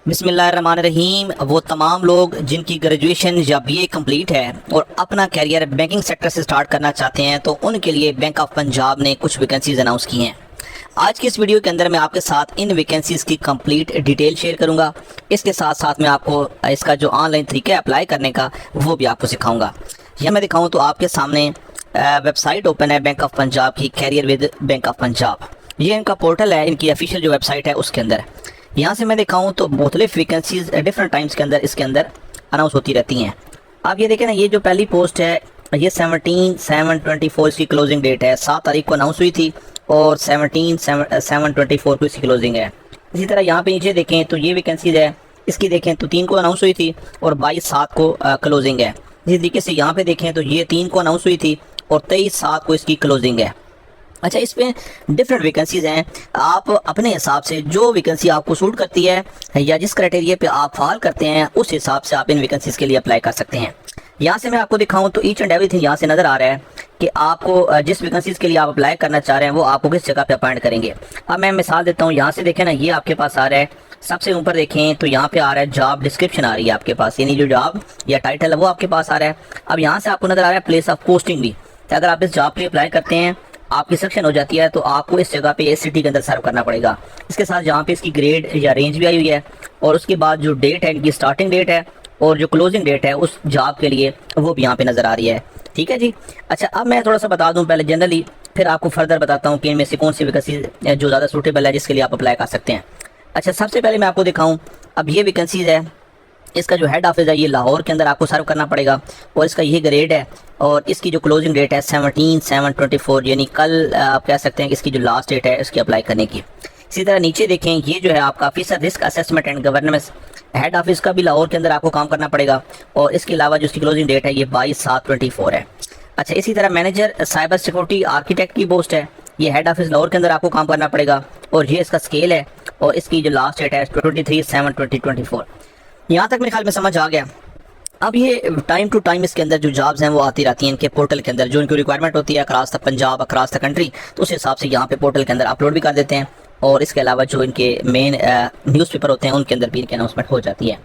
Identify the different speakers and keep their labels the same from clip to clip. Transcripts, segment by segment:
Speaker 1: बिस्मिल्लाहिर्रहमानिर्रहीम। वो तमाम लोग जिनकी ग्रेजुएशन या बीए कंप्लीट है और अपना कैरियर बैंकिंग सेक्टर से स्टार्ट करना चाहते हैं तो उनके लिए बैंक ऑफ पंजाब ने कुछ वैकेंसीज अनाउंस की हैं। आज की इस वीडियो के अंदर मैं आपके साथ इन वैकेंसीज़ की कंप्लीट डिटेल शेयर करूंगा। इसके साथ साथ मैं आपको इसका जो ऑनलाइन तरीका है अप्लाई करने का वो भी आपको सिखाऊंगा। यह मैं दिखाऊँ तो आपके सामने वेबसाइट ओपन है बैंक ऑफ पंजाब की, career with bank of Punjab. ये इनका पोर्टल है, इनकी ऑफिशियल जो वेबसाइट है उसके अंदर। यहाँ से मैं दिखाऊँ तो मुख्तलिफ वैकेंसीज डिफरेंट टाइम्स के अंदर इसके अंदर अनाउंस होती रहती हैं। आप ये देखें ना, ये जो पहली पोस्ट है ये 17/7/24 इसकी क्लोजिंग डेट है। 7 तारीख को अनाउंस हुई थी और 17/7/24 को इसकी क्लोजिंग है। इसी तरह यहाँ पे नीचे देखें तो ये वैकेंसीज है, इसकी देखें तो 3 को अनाउंस हुई थी और 22/7 को क्लोजिंग है। इसी तरीके से यहाँ पे देखें तो ये 3 को अनाउंस हुई थी और 23/7 को इसकी क्लोजिंग है। अच्छा, इस पे डिफरेंट वैकेंसीज हैं। आप अपने हिसाब से जो वैकेंसी आपको सूट करती है या जिस क्राइटेरिया पे आप फॉल करते हैं उस हिसाब से आप इन वैकेंसीज के लिए अप्लाई कर सकते हैं। यहाँ से मैं आपको दिखाऊं तो ईच एंड एवरीथिंग यहाँ से नज़र आ रहा है कि आपको जिस वैकेंसीज के लिए आप अप्लाई करना चाह रहे हैं वो आपको किस जगह पे अपॉइंट करेंगे। अब मैं मिसाल देता हूँ। यहाँ से देखें ना, ये आपके पास आ रहा है, सबसे ऊपर देखें तो यहाँ पे आ रहा है जॉब डिस्क्रिप्शन आ रही है आपके पास, यानी जो जॉब या टाइटल है वो आपके पास आ रहा है। अब यहाँ से आपको नज़र आ रहा है प्लेस ऑफ पोस्टिंग भी। अगर आप इस जॉब के लिए अप्लाई करते हैं, आपकी सिलेक्शन हो जाती है तो आपको इस जगह पे एस सिटी के अंदर सर्व करना पड़ेगा। इसके साथ जहाँ पे इसकी ग्रेड या रेंज भी आई हुई है और उसके बाद जो डेट है, इनकी स्टार्टिंग डेट है और जो क्लोजिंग डेट है उस जॉब के लिए वो भी यहाँ पे नज़र आ रही है। ठीक है जी। अच्छा, अब मैं थोड़ा सा बता दूँ पहले जनरली, फिर आपको फर्दर बताता हूँ कि इनमें से कौन सी वैकेंसी जो ज़्यादा सूटेबल है जिसके लिए आप अप्लाई कर सकते हैं। अच्छा, सबसे पहले मैं आपको दिखाऊँ, अब ये वैकेंसीज है, इसका जो हेड ऑफिस है ये लाहौर के अंदर आपको सर्व करना पड़ेगा और इसका ये ग्रेड है और इसकी जो क्लोजिंग डेट है 17/7/24, यानी कल आप कह सकते हैं कि इसकी जो लास्ट डेट है इसकी अप्लाई करने की। इसी तरह नीचे देखें, ये जो है आपका officer risk assessment and governance, head office का भी लाहौर के अंदर आपको काम करना पड़ेगा और इसके अलावा जो इसकी क्लोजिंग डेट है ये 22/7/24 है। अच्छा, इसी तरह मैनेजर साइबर सिक्योरिटी आर्किटेक्ट की पोस्ट है, ये हेड ऑफिस लाहौर के अंदर आपको काम करना पड़ेगा और ये इसका स्केल है और इसकी जो लास्ट डेट है 23/7/2024। यहाँ तक मेरे ख्याल में समझ आ गया। अब ये टाइम टू टाइम इसके अंदर जो जॉब्स हैं वो आती रहती हैं इनके पोर्टल के अंदर, जो इनकी रिक्वायरमेट होती है across the Punjab, across the country, तो उस हिसाब से यहाँ पे पोर्टल के अंदर अपलोड भी कर देते हैं और इसके अलावा जो इनके मेन न्यूज़पेपर होते हैं उनके अंदर भी इनकी अनाउंसमेंट हो जाती है।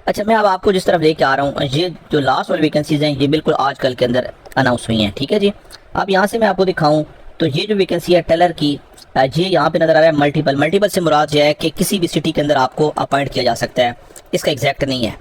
Speaker 1: अच्छा, मैं अब आपको जिस तरफ लेके आ रहा हूँ, ये जो लास्ट वाली वैकेंसीज हैं ये बिल्कुल आजकल के अंदर अनाउंस हुई हैं। ठीक है जी। अब यहाँ से मैं आपको दिखाऊँ तो ये जो वैकेंसी है टेलर की, ये यहाँ पे नज़र आ रहा है मल्टीपल से मुराद यह है कि किसी भी सिटी के अंदर आपको अपॉइंट किया जा सकता है, इसका एग्जैक्ट नहीं है।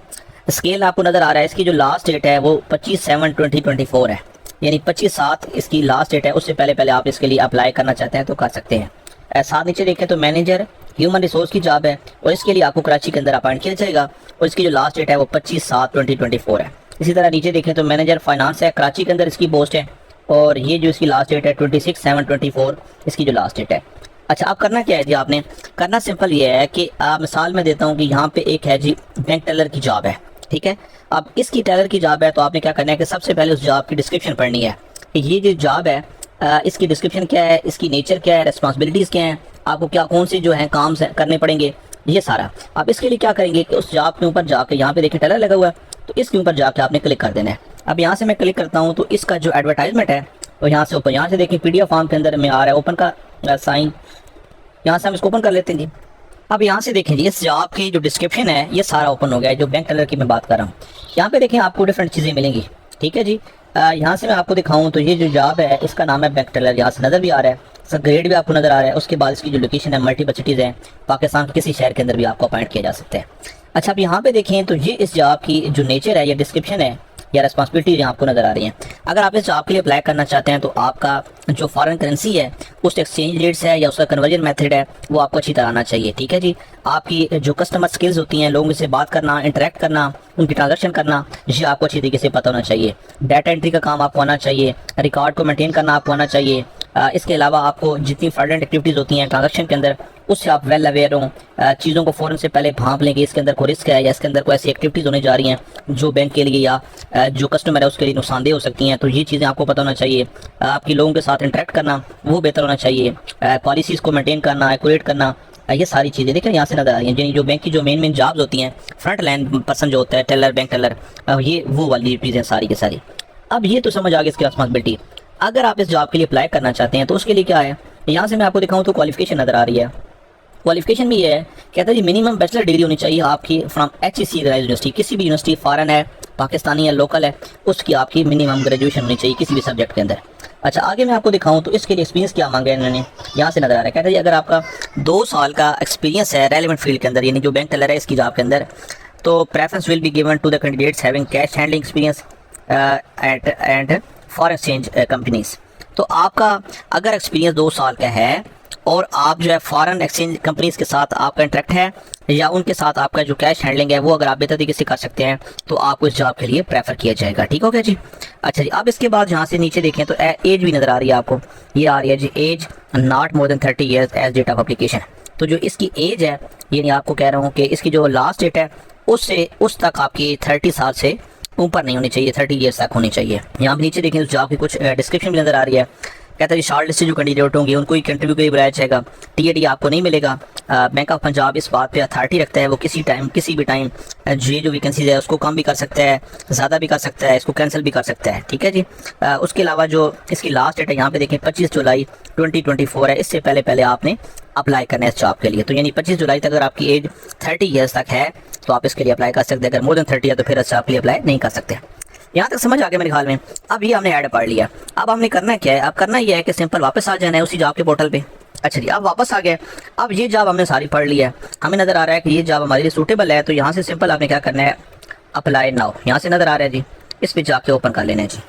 Speaker 1: स्केल आपको नज़र आ रहा है, इसकी जो लास्ट डेट है वो 25/7/2024 है, यानी 25/7 इसकी लास्ट डेट है। उससे पहले आप इसके लिए अप्लाई करना चाहते हैं तो कर सकते हैं। साथ नीचे देखें तो मैनेजर ह्यूमन रिसोर्स की जॉब है और इसके लिए आपको कराची के अंदर अपॉइंट किया जाएगा और इसकी जो लास्ट डेट है वो 25/7/2024 है। इसी तरह नीचे देखें तो मैनेजर फाइनेंस है, कराची के अंदर इसकी पोस्ट है और ये जो इसकी लास्ट डेट है 26/7/24 इसकी जो लास्ट डेट है। अच्छा, अब करना क्या है जी, आपने करना सिंपल ये है कि मिसाल मैं देता हूँ कि यहाँ पे एक है जी बैंक टेलर की जॉब है। ठीक है, अब इसकी टेलर की जॉब है तो आपने क्या करना है कि सबसे पहले उस जॉब की डिस्क्रिप्शन पढ़नी है कि ये जो जॉब है इसकी डिस्क्रिप्शन क्या है, इसकी नेचर क्या है, रिस्पॉन्सिबिलिटीज़ क्या हैं, आपको क्या कौन से जो हैं काम करने पड़ेंगे, ये सारा। आप इसके लिए क्या करेंगे कि उस जॉब के ऊपर जाके, यहाँ पे देखिए टेलर लगा हुआ है तो इसके ऊपर जाके आपने क्लिक कर देना है। अब यहाँ से मैं क्लिक करता हूँ तो इसका जो एडवर्टाइजमेंट है तो यहाँ से ऊपर, यहाँ से देखिए PDF फॉर्म के अंदर में आ रहा है ओपन का साइन, यहाँ से हम इसको ओपन कर लेते हैं जी। अब यहाँ से देखें जी, इस जॉब की जो डिस्क्रिप्शन है ये सारा ओपन हो गया है, जो बैंक टेलर की मैं बात कर रहा हूँ। यहाँ पे देखें आपको डिफरेंट चीज़ें मिलेंगी। ठीक है जी। यहाँ से मैं आपको दिखाऊँ तो ये जो जॉब है इसका नाम है बैंक टेलर, यहाँ से नज़र भी आ रहा है, इसका ग्रेड भी आपको नज़र आ रहा है। उसके बाद इसकी जो लोकेशन है मल्टीपल सिटीज़ हैं, पाकिस्तान के किसी शहर के अंदर भी आपको अपॉइंट किया जा सकता है। अच्छा, अब यहाँ पे देखें तो ये इस जॉब की जो नेचर है या डिस्क्रिप्शन है या रिस्पॉन्सिबिलिटी आपको नज़र आ रही हैं। अगर आप इस जॉब के लिए अप्लाई करना चाहते हैं तो आपका जो फॉरेन करेंसी है उस एक्सचेंज रेट्स है या उसका कन्वर्जन मेथड है वो आपको अच्छी तरह आना चाहिए। ठीक है जी। आपकी जो कस्टमर स्किल्स होती हैं, लोगों से बात करना, इंटरेक्ट करना, उनकी ट्रांजेक्शन करना, ये आपको अच्छी तरीके से पता होना चाहिए। डाटा एंट्री का काम आपको आना चाहिए, रिकॉर्ड को मेंटेन करना आपको आना चाहिए। इसके अलावा आपको जितनी फ्रॉडलेंट एक्टिविटीज़ होती हैं ट्रांजेक्शन के अंदर उससे आप वेल अवेयर हों, चीज़ों को फ़ौरन से पहले भांप लें कि इसके अंदर कोई रिस्क है या इसके अंदर कोई ऐसी एक्टिविटीज़ होने जा रही हैं जो बैंक के लिए या जो कस्टमर है उसके लिए नुकसानदेह हो सकती हैं, तो ये चीज़ें आपको पता होना चाहिए। आपकी लोगों के साथ इंटरेक्ट करना वो बेहतर होना चाहिए, पॉलिसीज़ को मेंटेन करना, एक्यूरेट करना, ये सारी चीज़ें देखिए यहाँ से नजर आ रही हैं। यानी जो बैंक की जो मेन जॉब्स होती हैं, फ्रंट लाइन पर्सन जो होता है टेलर, बैंक टेलर, ये वो वाली चीज़ें सारी की सारी। अब ये तो समझ आ गई इसकी रिस्पॉन्सिबिलिटी। अगर आप इस जॉब के लिए अप्लाई करना चाहते हैं तो उसके लिए क्या है, यहाँ से मैं आपको दिखाऊँ तो क्वालिफिकेशन नज़र आ रही है। क्वालिफिकेशन भी ये है, कहता है जी मिनिमम बैचलर डिग्री होनी चाहिए आपकी फ्रॉम HEC यूनिवर्सिटी, किसी भी यूनिवर्सिटी, फॉरेन है, पाकिस्तानी है, लोकल है, उसकी आपकी मिनिमम ग्रेजुएशन होनी चाहिए किसी भी सब्जेक्ट के अंदर। अच्छा आगे मैं आपको दिखाऊं तो इसके लिए एक्सपीरियंस क्या मांगा है इन्होंने, यहाँ से नजर आ रहा है। कहता है जी अगर आपका 2 साल का एक्सपीरियंस है रेलेवेंट फील्ड के अंदर, यानी जो बैंक टेलर है इसकी जॉब के अंदर, तो preference will be given to the candidates having cash handling experience and foreign exchange companies. तो आपका अगर एक्सपीरियंस 2 साल का है और आप जो है फॉरेन एक्सचेंज कंपनीज के साथ आपका इंटरेक्ट है या उनके साथ आपका जो कैश हैंडलिंग है वो अगर आप बेहतर तरीके से कर सकते हैं तो आपको इस जॉब के लिए प्रेफर किया जाएगा। ठीक हो गया जी। अच्छा जी, अब इसके बाद यहाँ से नीचे देखें तो एज भी नज़र आ रही है आपको, ये आ रही है जी age not more than 30 years age date of application. तो जो इसकी एज है, यानी आपको कह रहा हूँ कि इसकी जो लास्ट डेट है उससे उस तक आपकी 30 साल से ऊपर नहीं होनी चाहिए, 30 ईयर्स तक होनी चाहिए। यहाँ पर नीचे देखें उस जॉब की कुछ डिस्क्रिप्शन भी नज़र आ रही है। कहता है शॉर्ट लिस्ट जो कैंडिडेट होंगे उनको ही इंटरव्यू के लिए बुलाया जाएगा, TAT आपको नहीं मिलेगा। बैंक ऑफ पंजाब इस बात पे अथॉरिटी रखता है, वो किसी भी टाइम ये जो वैकेंसीज है उसको कम भी कर सकता है, ज़्यादा भी कर सकता है, इसको कैंसिल भी कर सकता है। ठीक है जी। उसके अलावा जो इसकी लास्ट डेट है यहाँ पे देखें 25 जुलाई 2024 है, इससे पहले आपने अप्लाई करना है इस जॉब के लिए। तो यानी 25 जुलाई तक अगर आपकी एज 30 ईयर्स तक है तो आप इसके लिए अप्लाई कर सकते हैं, अगर मोर देन 30 है तो फिर इस जॉब के लिए अप्लाई नहीं कर सकते। यहाँ तक समझ आ गया मेरे ख्याल में। अब ये हमने ऐड पढ़ लिया, अब हमने करना क्या है, अब करना ये है कि सिंपल वापस आ जाना है उसी जॉब के पोर्टल पे। अच्छा जी, अब वापस आ गए, अब ये जॉब हमने सारी पढ़ लिया है, हमें नज़र आ रहा है कि ये जॉब हमारे लिए सूटेबल है, तो यहाँ से सिंपल आपने क्या करना है, अप्लाई नाउ, यहाँ से नज़र आ रहा है जी, इस पर जाके ओपन कर लेना है जी।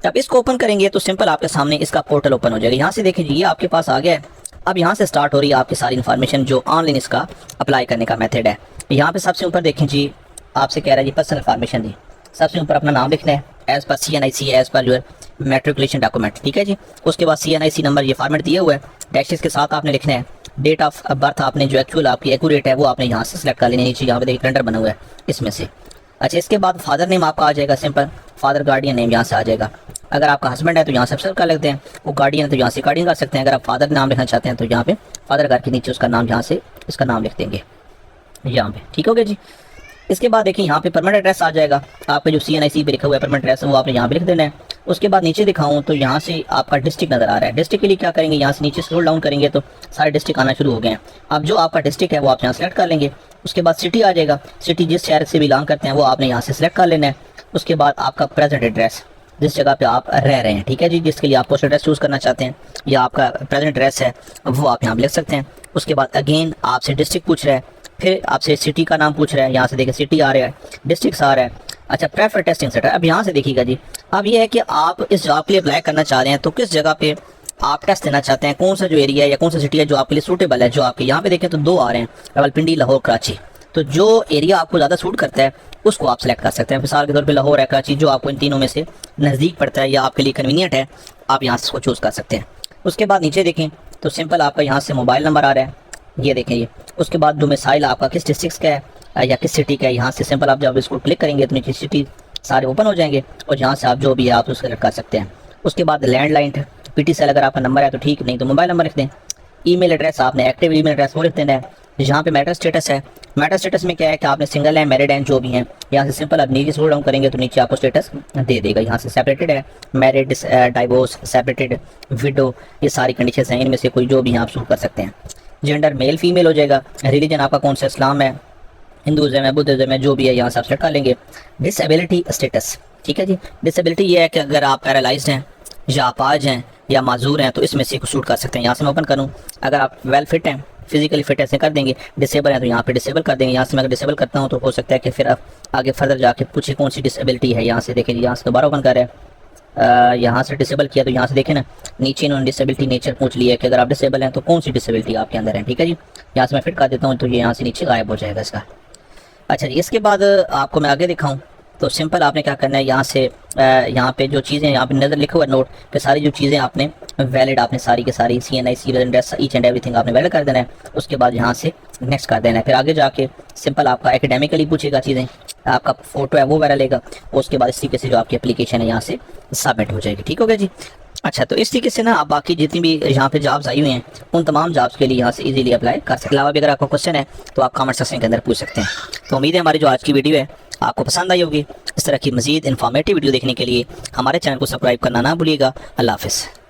Speaker 1: अब इसको ओपन करेंगे तो सिंपल आपके सामने इसका पोर्टल ओपन हो जाएगा। यहाँ से देखिए जी ये आपके पास आ गया है। अब यहाँ से स्टार्ट हो रही है आपकी सारी इन्फॉर्मेशन जो ऑनलाइन इसका अप्लाई करने का मेथड है। यहाँ पे सबसे ऊपर देखें जी, आपसे कह रहा है जी पर्सनल इन्फॉर्मेशन दी, सबसे ऊपर अपना नाम लिखना है as per CNIC as per your matriculation document. ठीक है जी। उसके बाद CNIC नंबर ये फॉर्मेट दिया हुआ है, डैशेस के साथ आपने लिखना है। डेट ऑफ बर्थ आपने जो एक्चुअल आपकी एक्यूरेट है वो आपने यहाँ से सिलेक्ट कर लेनी है, नीचे यहाँ पे देखिए कैलेंडर बना हुआ है इसमें से। अच्छा इसके बाद फादर नेम आपका आ जाएगा, सिंपल फादर गार्डियन नेम यहाँ से आ जाएगा। अगर आपका हस्बैंड है तो यहाँ से सबसे कर लेते हैं, वो गार्डियन है तो यहाँ से गार्डियन कर सकते हैं। अगर आप फादर नाम लिखना चाहते हैं तो यहाँ पे फादर करके नीचे उसका नाम यहाँ से इसका नाम लिख देंगे यहाँ पे। ठीक हो गया जी। इसके बाद देखिए यहाँ पे परमानेंट एड्रेस आ जाएगा, आपका जो CNIC पे लिखा हुआ है परमानेंट एड्रेस वो आपने यहाँ पे लिख देना है। उसके बाद नीचे दिखाऊं तो यहाँ से आपका डिस्ट्रिक्ट नज़र आ रहा है, डिस्ट्रिक्ट के लिए क्या करेंगे, यहाँ से नीचे स्क्रॉल डाउन करेंगे तो सारे डिस्ट्रिक्ट आना शुरू हो गए हैं। अब जो आपका डिस्ट्रिक्ट है वो आप यहाँ सेलेक्ट कर लेंगे। उसके बाद सिटी आ जाएगा, सिटी जिस शहर से बिलोंग करते हैं वो आपने यहाँ से सिलेक्ट कर लेना है। उसके बाद आपका प्रेजेंट एड्रेस, जिस जगह पे आप रह रहे हैं, ठीक है जी, जिसके लिए आप पोस्ट एड्रेस चूज़ करना चाहते हैं या आपका प्रेजेंट एड्रेस है वो आप यहाँ पे लिख सकते हैं। उसके बाद अगेन आपसे डिस्ट्रिक्ट पूछ रहा है, फिर आपसे सिटी का नाम पूछ रहा है, यहाँ से देखिए सिटी आ रहा है, डिस्ट्रिक्ट आ रहा है। अच्छा प्रेफर टेस्टिंग सेंटर, अब यहाँ से देखिएगा जी, अब ये है कि आप इस जॉब के लिए अप्लाई करना चाह रहे हैं तो किस जगह पे आप टेस्ट देना चाहते हैं, कौन सा जो एरिया है या कौन सा सिटी है जो आपके लिए सूटेबल है। जो आपके यहाँ पे देखें तो 2 आ रहे हैं, रावलपिंडी, लाहौर, कराची। तो जो एरिया आपको ज़्यादा सूट करता है उसको आप सेलेक्ट कर सकते हैं। मिसाल के तौर पे लाहौर है, कराची, जो आपको इन तीनों में से नज़दीक पड़ता है या आपके लिए कन्वीनियंट है, आप यहाँ से इसको चूज़ कर सकते हैं। उसके बाद नीचे देखें तो सिंपल आपका यहाँ से मोबाइल नंबर आ रहा है, ये देखें ये। उसके बाद जो मिसाइल आपका किस डिस्ट्रिक्ट का है या किस सिटी का है, यहाँ से सिंपल आप जब इसको क्लिक करेंगे तो नीचे सिटी सारे ओपन हो जाएंगे और यहाँ से आप जो भी है आप उसको सेलेक्ट कर सकते हैं। उसके बाद लैंडलाइन PTCL अगर आपका नंबर है तो ठीक, नहीं तो मोबाइल नंबर लिख दें। ईमेल एड्रेस आपने एक्टिव ईमेल एड्रेस वो लिख देना है। यहाँ पे मैटर स्टेटस है, मैटर स्टेटस में क्या है कि आपने सिंगल है, मैरिड हैं, जो भी हैं, यहाँ से सिंपल आप नीचे स्क्रॉल डाउन करेंगे तो नीचे आपको स्टेटस दे देगा। यहाँ से सेपरेटेड है, मैरिड, डाइवोर्स, सेपरेटेड, विडो, ये सारी कंडीशन हैं, इनमें से कोई जो भी आप शूट कर सकते हैं। जेंडर मेल फीमेल हो जाएगा। रिलीजन आपका कौन सा, इस्लाम है, हिंदुज़म है, बुद्धिज़्म है, जो भी है यहाँ से आप सेलेक्ट कर लेंगे। डिसेबिलिटी स्टेटस, ठीक है जी। डिसेबिलिटी ये है कि अगर आप पैरालाइज्ड हैं या अपाज हैं या माजूर हैं तो इसमें से शूट कर सकते हैं। यहाँ से मैं ओपन करूँ, अगर आप वेल फिट हैं, फिजिकली फिट ऐसे कर देंगे। डिसेबल है तो यहाँ पे डिसेबल कर देंगे। यहाँ से मैं अगर डिसेबल करता हूँ तो हो सकता है कि फिर आप आगे फर्दर जाके पूछे कौन सी डिसेबिलिटी है। यहाँ से देखें, यहाँ से दोबारा ओपन कर रहे हैं, यहाँ से डिसेबल किया तो यहाँ से देखें ना नीचे इन्होंने डिसेबिलिटी नेचर पूछ लिया है कि अगर आप डिसेबल हैं तो कौन सी डिसेबिलिटी आपके अंदर है। ठीक है जी, यहाँ से मैं फिट कर देता हूँ तो ये यहाँ से नीचे गायब हो जाएगा इसका। अच्छा जी, इसके बाद आपको मैं आगे दिखाऊँ तो सिंपल आपने क्या करना है, यहाँ से यहाँ पे जो चीज़ें यहाँ पे नज़र लिखा हुआ है नोट पे, सारी जो चीज़ें आपने वैलिड आपने सारी के सारी CNIC address each and everything आपने वैलिड कर देना है। उसके बाद यहाँ से नेक्स्ट कर देना है। फिर आगे जाके सिंपल आपका एकेडमिकली पूछेगा चीज़ें, आपका फोटो है वो वायरल लेगा। उसके बाद इस तरीके से जो आपकी एप्लीकेशन है यहाँ से सबमिट हो जाएगी। ठीक हो गया जी। अच्छा, तो इस तरीके से ना आप बाकी जितनी भी यहाँ पे जॉब्स आई हुई हैं उन तमाम जॉब्स के लिए यहाँ से इजीली अप्लाई कर सकते हैं। अलावा भी अगर आपका क्वेश्चन है तो आप कमेंट सेक्शन के अंदर पूछ सकते हैं। तो उम्मीद है हमारी जो आज की वीडियो है आपको पसंद आई होगी। इस तरह की मज़ीद इन्फॉर्मेटिव वीडियो देखने के लिए हमारे चैनल को सब्सक्राइब करना ना भूलिएगा। अल्लाह हाफ़िज़।